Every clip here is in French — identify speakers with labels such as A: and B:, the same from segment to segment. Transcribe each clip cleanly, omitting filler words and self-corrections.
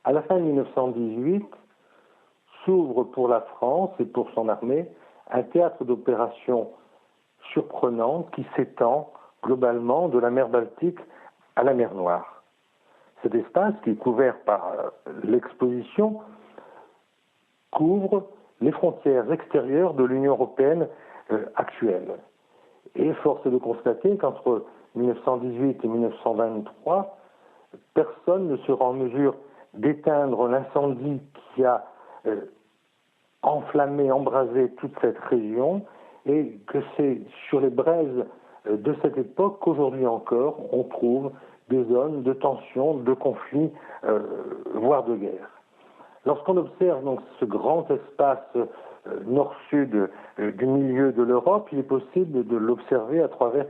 A: À la fin de 1918, s'ouvre pour la France et pour son armée un théâtre d'opérations surprenantes qui s'étend globalement de la mer Baltique à la mer Noire. Cet espace, qui est couvert par l'exposition, couvre les frontières extérieures de l'Union européenne actuelle. Et force est de constater qu'entre 1918 et 1923, personne ne sera en mesure d'éteindre l'incendie qui a enflammé, embrasé toute cette région, et que c'est sur les braises de cette époque qu'aujourd'hui encore on trouve des zones de tension, de conflits, voire de guerre. Lorsqu'on observe donc ce grand espace nord-sud du milieu de l'Europe, il est possible de l'observer à travers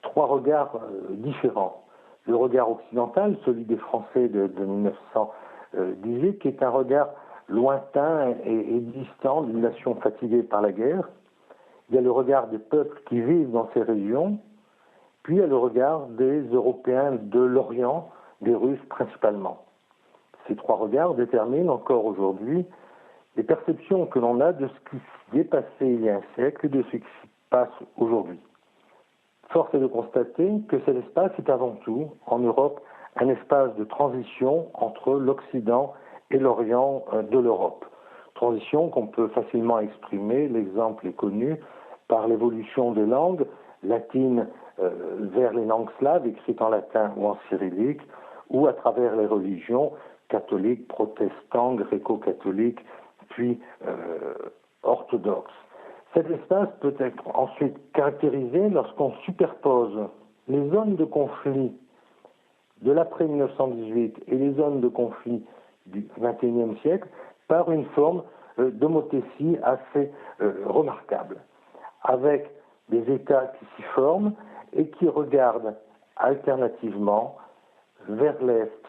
A: trois regards différents. Le regard occidental, celui des Français de 1918, qui est un regard lointain et distant d'une nation fatiguée par la guerre. Il y a le regard des peuples qui vivent dans ces régions, puis il y a le regard des Européens de l'Orient, des Russes principalement. Ces trois regards déterminent encore aujourd'hui les perceptions que l'on a de ce qui s'y est passé il y a un siècle et de ce qui s'y passe aujourd'hui. Force est de constater que cet espace est avant tout, en Europe, un espace de transition entre l'Occident et l'Orient de l'Europe. Transition qu'on peut facilement exprimer, l'exemple est connu, par l'évolution des langues latines vers les langues slaves, écrites en latin ou en cyrillique, ou à travers les religions catholiques, protestants, gréco-catholiques, puis orthodoxes. Cet espace peut être ensuite caractérisé lorsqu'on superpose les zones de conflit de l'après 1918 et les zones de conflit du XXIe siècle par une forme d'homothétie assez remarquable, avec des États qui s'y forment et qui regardent alternativement vers l'Est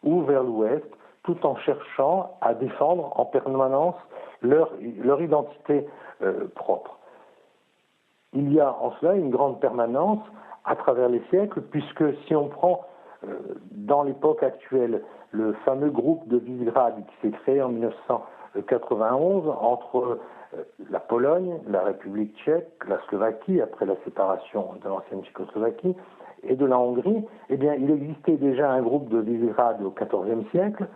A: ou vers l'Ouest, tout en cherchant à défendre en permanence leur identité propre. Il y a en cela une grande permanence à travers les siècles, puisque si on prend dans l'époque actuelle le fameux groupe de Visegrad qui s'est créé en 1991 entre la Pologne, la République tchèque, la Slovaquie, après la séparation de l'ancienne Tchécoslovaquie, et de la Hongrie, eh bien, il existait déjà un groupe de Visegrad au XIVe siècle,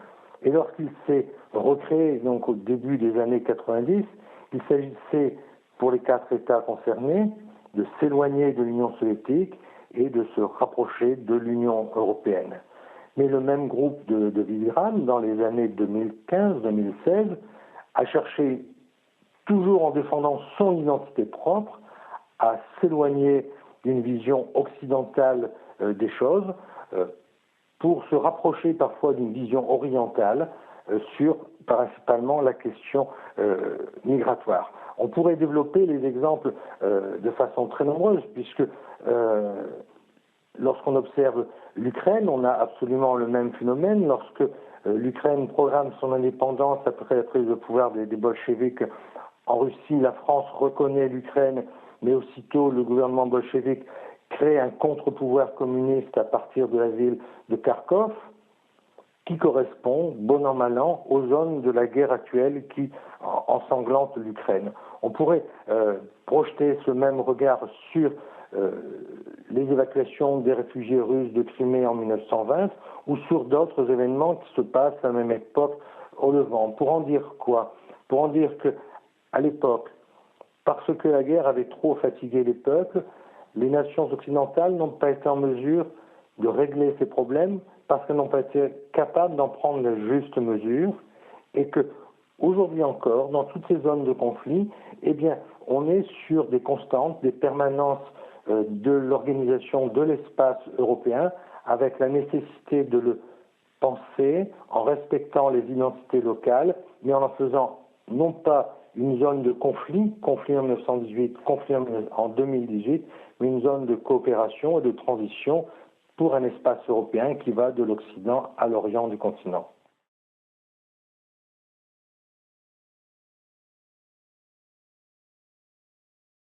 A: et lorsqu'il s'est recréé, donc au début des années 90, il s'agissait, pour les quatre États concernés, de s'éloigner de l'Union soviétique et de se rapprocher de l'Union européenne. Mais le même groupe de Visegrad, dans les années 2015-2016, a cherché, toujours en défendant son identité propre, à s'éloigner d'une vision occidentale des choses, pour se rapprocher parfois d'une vision orientale sur principalement la question migratoire. On pourrait développer les exemples de façon très nombreuse, puisque lorsqu'on observe l'Ukraine, on a absolument le même phénomène. Lorsque l'Ukraine programme son indépendance après la prise de pouvoir des bolcheviks en Russie, la France reconnaît l'Ukraine, mais aussitôt le gouvernement bolchevique crée un contre-pouvoir communiste à partir de la ville de Kharkov, qui correspond, bon an mal an, aux zones de la guerre actuelle qui ensanglantent l'Ukraine. On pourrait projeter ce même regard sur les évacuations des réfugiés russes de Crimée en 1920 ou sur d'autres événements qui se passent à la même époque au Levant. Pour en dire quoi? Pour en dire qu'à l'époque, parce que la guerre avait trop fatigué les peuples, les nations occidentales n'ont pas été en mesure de régler ces problèmes parce qu'elles n'ont pas été capables d'en prendre la juste mesure, et que aujourd'hui encore, dans toutes ces zones de conflit, eh bien, on est sur des constantes, des permanences de l'organisation de l'espace européen, avec la nécessité de le penser en respectant les identités locales, mais en faisant non pas une zone de conflit en 1918, conflit en 2018, mais une zone de coopération et de transition pour un espace européen qui va de l'Occident à l'Orient du continent.